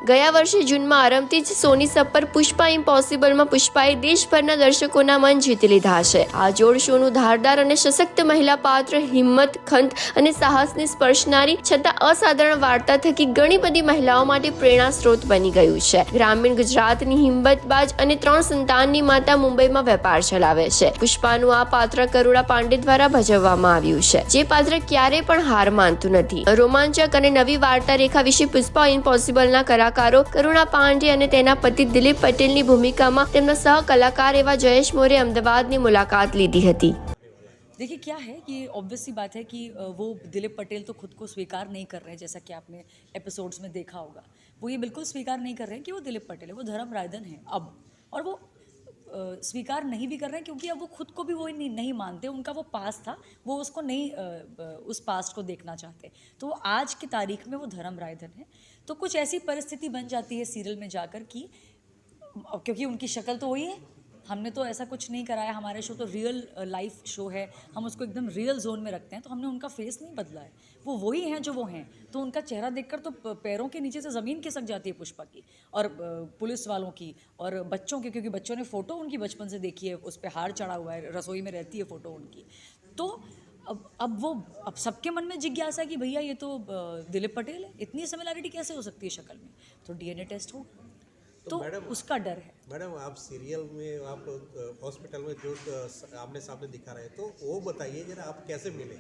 ગયા વર્ષે જૂનમાં આરંભથી જ સોની સબ પર પુષ્પા ઇમ્પોસિબલમાં પુષ્પાએ દેશભરના દર્શકોના મન જીતી લીધા છે। આ જોડ શોનું ધારદાર અને સશક્ત મહિલા પાત્ર હિંમત, ખંત અને સાહસને સ્પર્શનારી છતાં અસાધારણ વાર્તા થકી ઘણી બધી મહિલાઓ માટે પ્રેરણા સ્ત્રોત બની ગયું છે। ગ્રામીણ ગુજરાતની હિંમતબાજ અને 3 સંતાનની માતા મુંબઈમાં વેપાર ચલાવે છે। પુષ્પાનું આ પાત્ર કરુણા પાંડે દ્વારા ભજવવામાં આવ્યું છે, જે પાત્ર ક્યારેય પણ હાર માનતું નથી। રોમાંચક અને નવી વાર્તા રેખા વિશે પુષ્પા ઇમ્પોસિબલના કલાકારો કરુણા પાંડે અને તેના પતિ દિલીપ પટેલની ભૂમિકામાં તેમના સહ કલાકાર एवं जयेश मोरे अहमदाबाद ની मुलाकात लीधी थी। देखिए क्या है कि ऑब्वियस सी बात है कि वो दिलीप पटेल तो खुद को स्वीकार नहीं कर रहे हैं, जैसा कि आपने एपिसोड्स में देखा होगा। वो ये बिल्कुल स्वीकार नहीं कर रहे हैं कि वो दिलीप पटेल है, वो धर्म रायधन है अब। और वो स्वीकार नहीं भी कर रहे हैं क्योंकि अब वो खुद को भी वो नहीं मानते। उनका वो पास्ट था, वो उसको नहीं उस पास्ट को देखना चाहते। तो आज की तारीख में वो धर्म रायधन है। तो कुछ ऐसी परिस्थिति बन जाती है सीरियल में जाकर कि क्योंकि उनकी शक्ल तो वही है, हमने तो ऐसा कुछ नहीं कराया, हमारे शो तो रियल लाइफ शो है, हम उसको एकदम रियल जोन में रखते हैं, तो हमने उनका फेस नहीं बदला है, वो वही हैं जो वो हैं। तो उनका चेहरा देखकर तो पैरों के नीचे से ज़मीन खिसक जाती है पुष्पा की और पुलिस वालों की और बच्चों की, क्योंकि बच्चों ने फ़ोटो उनकी बचपन से देखी है, उस पर हार चढ़ा हुआ है, रसोई में रहती है फ़ोटो उनकी। तो अब सबके मन में जिज्ञासा है कि भैया ये तो दिलीप पटेल है, इतनी सिमिलैरिटी कैसे हो सकती है शक्ल में? तो DNA टेस्ट हो तो उसका डर है। मैडम आप सीरियल में आप हॉस्पिटल में जो आमने सामने दिखा रहे हैं, तो वो बताइए जरा आप कैसे मिले?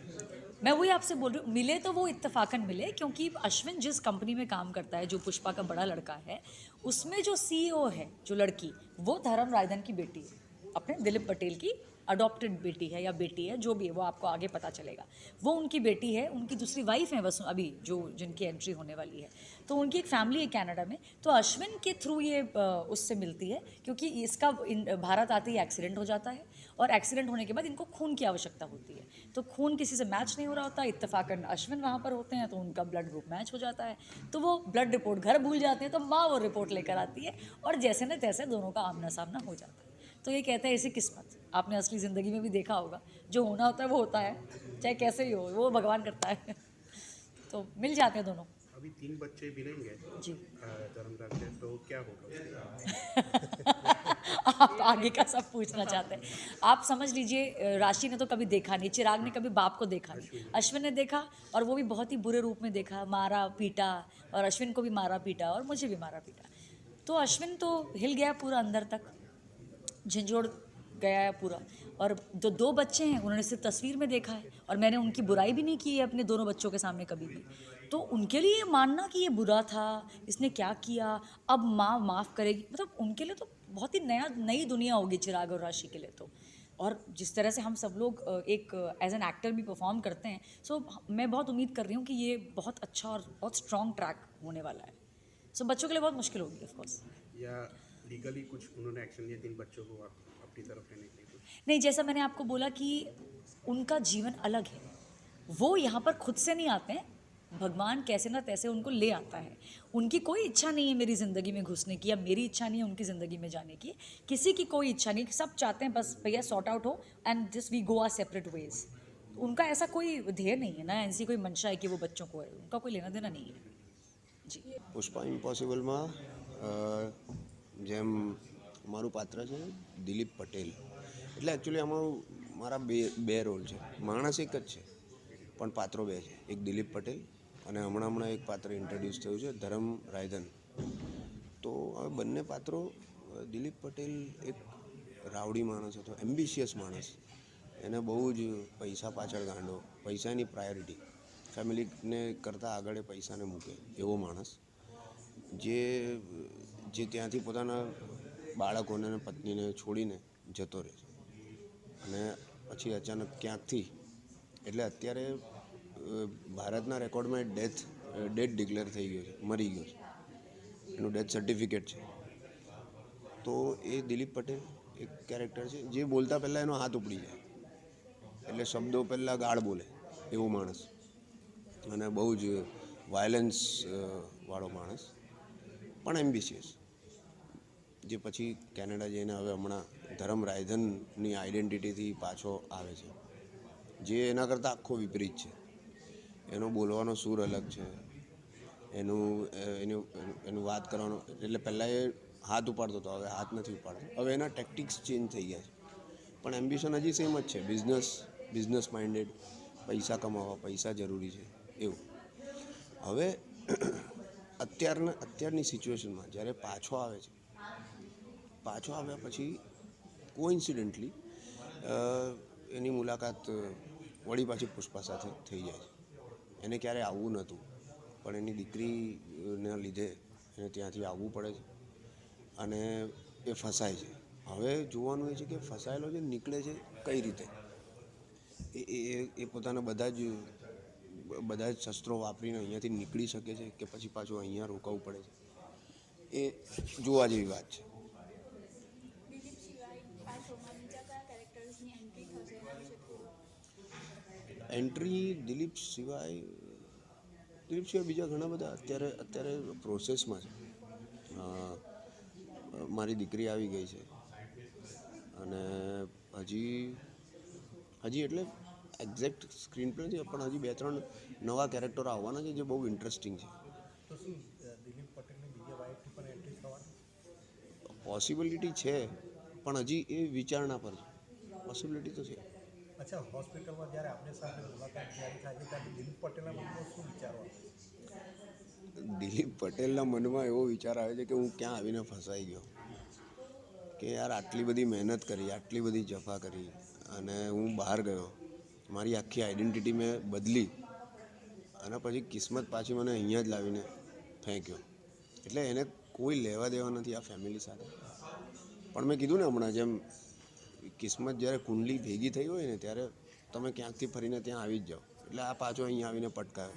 मैं वही आपसे बोल रही हूँ, मिले तो वो इत्तेफाकन मिले, क्योंकि अश्विन जिस कंपनी में काम करता है, जो पुष्पा का बड़ा लड़का है, उसमें जो CEO है, जो लड़की, वो धर्म रायधन की बेटी है, अपने दिलीप पटेल की अडॉप्टेड बेटी है या बेटी है, जो भी है वो आपको आगे पता चलेगा। वो उनकी बेटी है, उनकी दूसरी वाइफ है बस अभी जो जिनकी एंट्री होने वाली है। तो उनकी एक फैमिली है कनाडा में। तो अश्विन के थ्रू ये उससे मिलती है, क्योंकि इसका भारत आते ही एक्सीडेंट हो जाता है और एक्सीडेंट होने के बाद इनको खून की आवश्यकता होती है। तो खून किसी से मैच नहीं हो रहा होता, इत्तेफाकन अश्विन वहाँ पर होते हैं, तो उनका ब्लड ग्रुप मैच हो जाता है। तो वो ब्लड रिपोर्ट घर भूल जाते हैं, तो माँ वो रिपोर्ट लेकर आती है और जैसे न तैसे दोनों का आमना सामना हो जाता है। तो ये कहते हैं ऐसी किस्मत, आपने असली ज़िंदगी में भी देखा होगा, जो होना होता है वो होता है, चाहे कैसे ही हो, वो भगवान करता है। तो मिल जाते हैं दोनों। अभी 3 बच्चे मिलेंगे जी धर्मराज से, तो क्या होगा? आप आगे का सब पूछना चाहते हैं। आप समझ लीजिए, राशि ने तो कभी देखा नहीं, चिराग ने कभी बाप को देखा नहीं, अश्विन ने देखा और वो भी बहुत ही बुरे रूप में देखा, मारा पीटा, और अश्विन को भी मारा पीटा और मुझे भी मारा पीटा। तो अश्विन तो हिल गया पूरा अंदर तक, झंझोड़ गया है पूरा। और जो 2 बच्चे हैं उन्होंने सिर्फ तस्वीर में देखा है, और मैंने उनकी बुराई भी नहीं की है अपने दोनों बच्चों के सामने कभी भी। तो उनके लिए मानना कि ये बुरा था, इसने क्या किया, अब माँ माफ़ करेगी, मतलब उनके लिए तो बहुत ही नई दुनिया होगी चिराग और राशि के लिए तो। और जिस तरह से हम सब लोग एक एज एन एक्टर भी परफॉर्म करते हैं, सो मैं बहुत उम्मीद कर रही हूँ कि ये बहुत अच्छा और बहुत स्ट्रॉन्ग ट्रैक होने वाला है। सो बच्चों के लिए बहुत मुश्किल होगी ऑफकोर्स। या लीगली कुछ उन्होंने एक्शन लिया 3 बच्चों को अपनी तरफ लेने के लिए? नहीं, जैसा मैंने आपको बोला कि उनका जीवन अलग है, वो यहाँ पर खुद से नहीं आते हैं, भगवान कैसे ना तैसे उनको ले आता है। उनकी कोई इच्छा नहीं है मेरी ज़िंदगी में घुसने की, या मेरी इच्छा नहीं है उनकी ज़िंदगी में जाने की, किसी की कोई इच्छा नहीं, सब चाहते हैं बस भैया सॉर्ट आउट हो and just we go our separate ways. उनका ऐसा कोई ध्येय नहीं है ना, ऐसी कोई मंशा है कि वो बच्चों को है, उनका कोई लेना देना नहीं है। जी પુષ્પા ઇમ્પોસિબલમાં જેમ મારું પાત્ર છે દિલીપ પટેલ, એટલે એકચ્યુઅલી આમાં મારા બે રોલ છે, માણસ એક જ છે પણ પાત્રો 2 છે, એક દિલીપ પટેલ અને હમણાં એક પાત્ર ઇન્ટ્રોડ્યુસ થયું છે ધર્મ રાયધન। તો હવે બંને પાત્રો, દિલીપ પટેલ એક રાવડી માણસ હતો, એમ્બિશિયસ માણસ, એને બહુ જ પૈસા પાછળ ગાંડો, પૈસાની પ્રાયોરિટી, ફેમિલીને કરતાં આગળ પૈસાને મૂકે એવો માણસ, જે ત્યાંથી પોતાના બાળકોને અને પત્નીને છોડીને જતો રહે છે, અને પછી અચાનક ક્યાંકથી, એટલે અત્યારે ભારતના રેકોર્ડમાં ડેથ ડિક્લેર થઈ ગયો છે, મરી ગયો છે, એનું ડેથ સર્ટિફિકેટ છે। તો એ દિલીપ પટેલ એક કેરેક્ટર છે જે બોલતા પહેલાં એનો હાથ ઉપડી જાય, એટલે શબ્દો પહેલાં ગાળ બોલે એવો માણસ, અને બહુ જ વાયલન્સ વાળો માણસ, પણ એમ્બિશિયસ, જે પછી કેનેડા જઈને હવે હમણાં ધર્મ રાયધનની આઈડેન્ટિટીથી પાછો આવે છે, જે એના કરતાં આખો વિપરીત છે। એનો બોલવાનો સૂર અલગ છે, એનું વાત કરવાનો, એટલે પહેલાં એ હાથ ઉપાડતો હતો, હવે હાથ નથી ઉપાડતો. હવે એના ટેક્ટિક્સ ચેન્જ થઈ ગયા છે, પણ એમ્બિશન હજી સેમ જ છે. બિઝનેસ માઇન્ડેડ, પૈસા કમાવા, પૈસા જરૂરી છે એવું. હવે અત્યારની સિચ્યુએશનમાં જ્યારે પાછો આવ્યા પછી કોઇન્સિડન્ટલી એની મુલાકાત વળી પાછી પુષ્પા સાથે થઈ જાય છે. એને ક્યારે આવવું નહોતું, પણ એની દીકરીના લીધે એને ત્યાંથી આવવું પડે છે અને એ ફસાય છે. હવે જોવાનું એ છે કે ફસાયેલો જે નીકળે છે કઈ રીતે. એ પોતાના બધા જ શસ્ત્રો વાપરીને અહીંયાથી નીકળી શકે છે કે પછી પાછું અહીંયા રોકાવું પડે છે, એ જોવા જેવી વાત છે. દિલીપ સિવાય આ શોમાં બીજા કયા કેરેક્ટર્સની એન્ટ્રી થશે એના વિશે થોડું? એન્ટ્રી દિલીપ સિવાય બીજા ઘણા બધા અત્યારે પ્રોસેસમાં છે. મારી દીકરી આવી ગઈ છે અને હજી એટલે એક્ઝેક્ટ સ્ક્રીન પ્લે છે, પણ હજી 2-3 નવા કેરેક્ટરો આવવાના છે જે બહુ ઇન્ટરેસ્ટિંગ છે. તો શું દિલીપ પટેલની બીજા વાઇફની પણ એન્ટ્રી થવાની? પોસિબિલિટી છે, પણ હજી એ વિચારણા પર છે. પોસિબિલિટી તો છે. અચ્છા, હોસ્પિટલમાં જ્યારે આપને સાથે મુલાકાત જ્યારે થાય છે ત્યારે દિલીપ પટેલના મનમાં શું વિચારો આવે? દિલીપ પટેલના મનમાં એવો વિચાર આવે છે કે હું ક્યાં આવીને ફસાઈ ગયો, કે યાર આટલી બધી મહેનત કરી, આટલી બધી જફા કરી અને હું બહાર ગયો, મારી આખી આઈડેન્ટિટી મેં બદલી અને પછી કિસ્મત પાછી મને અહીંયા જ લાવીને ફેંક્યો. એટલે એને કોઈ લેવા દેવા નથી આ ફેમિલી સાથે. પણ મેં કીધું ને હમણાં જેમ, કિસ્મત જ્યારે કુંડલી ભેગી થઈ હોય ને ત્યારે તમે ક્યાંકથી ફરીને ત્યાં આવી જ જાઓ. એટલે આ પાછો અહીંયા આવીને પટકાવે.